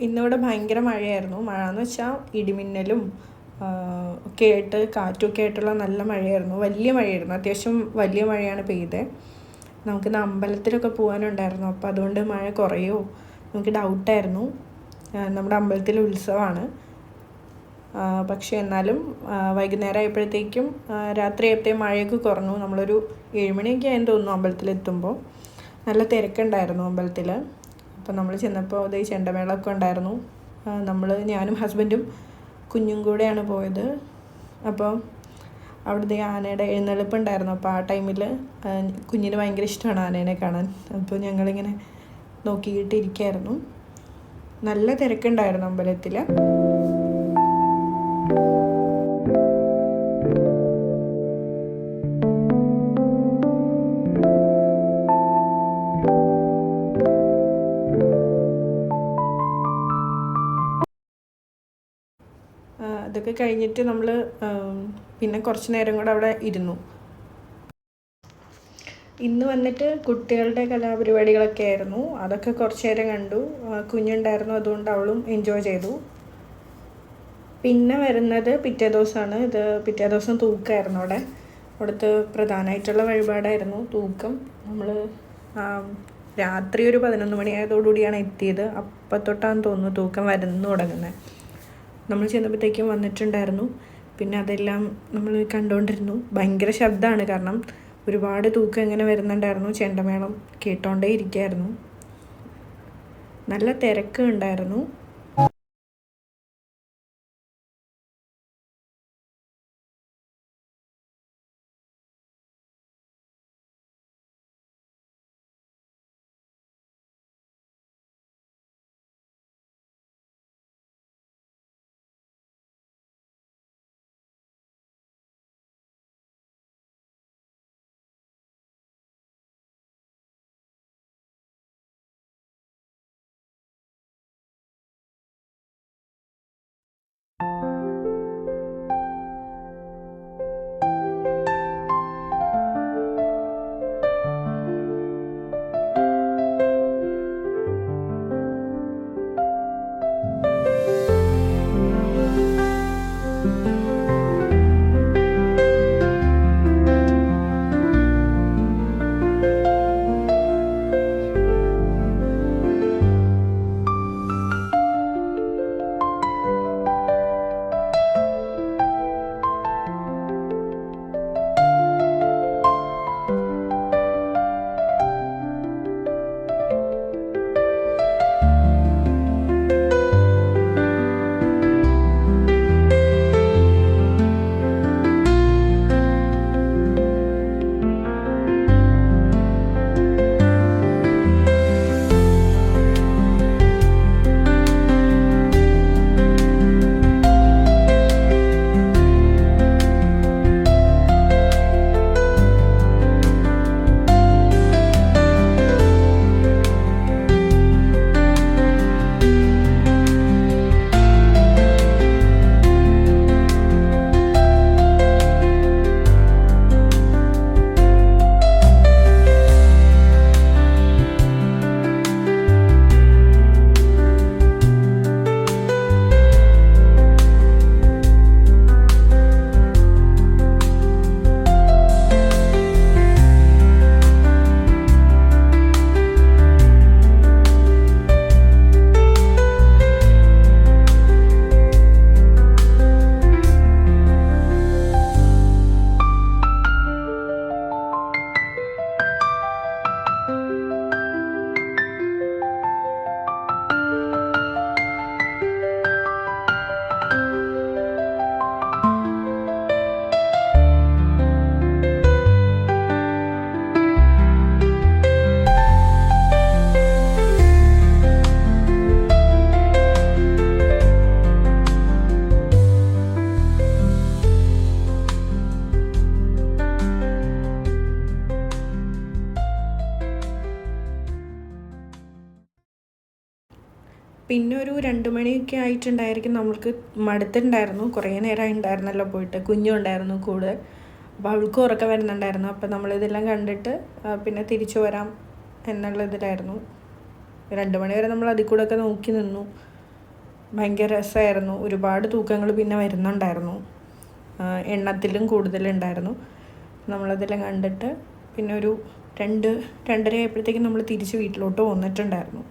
ഇന്നിവിടെ ഭയങ്കര മഴയായിരുന്നു. മഴ എന്ന് വെച്ചാൽ ഇടിമിന്നലും ഒക്കെ ആയിട്ട് കാറ്റുമൊക്കെ ആയിട്ടുള്ള നല്ല മഴയായിരുന്നു. വലിയ മഴയായിരുന്നു, അത്യാവശ്യം വലിയ മഴയാണ് പെയ്തത്. നമുക്കിന്ന് അമ്പലത്തിലൊക്കെ പോകാനുണ്ടായിരുന്നു. അപ്പോൾ അതുകൊണ്ട് മഴ കുറയോ നമുക്ക് ഡൗട്ടായിരുന്നു. നമ്മുടെ അമ്പലത്തിലെ ഉത്സവമാണ്. പക്ഷേ എന്നാലും വൈകുന്നേരം ആയപ്പോഴത്തേക്കും രാത്രി ആയപ്പോഴത്തേക്കും മഴയൊക്കെ കുറഞ്ഞു. നമ്മളൊരു 7 മണിയൊക്കെ ആയെന്ന് തോന്നുന്നു അമ്പലത്തിലെത്തുമ്പോൾ. നല്ല തിരക്കുണ്ടായിരുന്നു അമ്പലത്തിൽ. അപ്പോൾ നമ്മൾ ചെന്നപ്പോൾ അതേ ചെണ്ടമേളമൊക്കെ ഉണ്ടായിരുന്നു. ഞാനും ഹസ്ബൻഡും കുഞ്ഞും കൂടെയാണ് പോയത്. അപ്പോൾ അവിടുത്തെ ആനയുടെ എഴുന്നള്ളിപ്പ് ഉണ്ടായിരുന്നു. അപ്പോൾ ആ ടൈമിൽ കുഞ്ഞിന് ഭയങ്കര ഇഷ്ടമാണ് ആനേനെ കാണാൻ. അപ്പോൾ ഞങ്ങളിങ്ങനെ നോക്കിയിട്ടിരിക്കുകയായിരുന്നു. നല്ല തിരക്കുണ്ടായിരുന്നു അമ്പലത്തിൽ. അതൊക്കെ കഴിഞ്ഞിട്ട് നമ്മൾ പിന്നെ കുറച്ച് നേരം കൂടെ അവിടെ ഇരുന്നു. ഇന്ന് വന്നിട്ട് കുട്ടികളുടെ കലാപരിപാടികളൊക്കെ ആയിരുന്നു. അതൊക്കെ കുറച്ച് നേരം കണ്ടു. കുഞ്ഞുണ്ടായിരുന്നു, അതുകൊണ്ട് അവളും എൻജോയ് ചെയ്തു. പിന്നെ വരുന്നത് പിറ്റേ ദിവസമാണ്. പിറ്റേ ദിവസം തൂക്കമായിരുന്നു. അവിടുത്തെ പ്രധാനമായിട്ടുള്ള വഴിപാടായിരുന്നു തൂക്കം. നമ്മൾ രാത്രി ഒരു 11 മണിയായതോടുകൂടിയാണ് എത്തിയത്. അപ്പം തൊട്ടാന്ന് തോന്നുന്നു തൂക്കം വരുന്നു തുടങ്ങുന്നത്. നമ്മൾ ചെന്നപ്പോഴത്തേക്കും വന്നിട്ടുണ്ടായിരുന്നു. പിന്നെ അതെല്ലാം നമ്മൾ കണ്ടുകൊണ്ടിരുന്നു. ഭയങ്കര ശബ്ദമാണ്, കാരണം ഒരുപാട് തൂക്കം ഇങ്ങനെ വരുന്നുണ്ടായിരുന്നു. ചെണ്ടമേളം കേട്ടോണ്ടേ ഇരിക്കുകയായിരുന്നു. നല്ല തിരക്ക് ഉണ്ടായിരുന്നു. പിന്നെ ഒരു 2 മണിയൊക്കെ ആയിട്ടുണ്ടായിരിക്കും. നമ്മൾക്ക് മടുത്തിട്ടുണ്ടായിരുന്നു. കുറേ നേരമായി ഉണ്ടായിരുന്നല്ലോ പോയിട്ട്. കുഞ്ഞും ഉണ്ടായിരുന്നു കൂടെ. അപ്പോൾ അവൾക്കും ഉറക്കം വരുന്നുണ്ടായിരുന്നു. അപ്പോൾ നമ്മളിതെല്ലാം കണ്ടിട്ട് പിന്നെ തിരിച്ചു വരാം എന്നുള്ള ഇതിലായിരുന്നു. 2 മണി വരെ നമ്മൾ അതിൽ കൂടെ ഒക്കെ നോക്കി നിന്നു. ഭയങ്കര രസമായിരുന്നു. ഒരുപാട് തൂക്കങ്ങൾ പിന്നെ വരുന്നുണ്ടായിരുന്നു, എണ്ണത്തിലും കൂടുതലുണ്ടായിരുന്നു. നമ്മളതെല്ലാം കണ്ടിട്ട് പിന്നെ ഒരു 2-2:30 ആയപ്പോഴത്തേക്കും നമ്മൾ തിരിച്ച് വീട്ടിലോട്ട് വന്നിട്ടുണ്ടായിരുന്നു.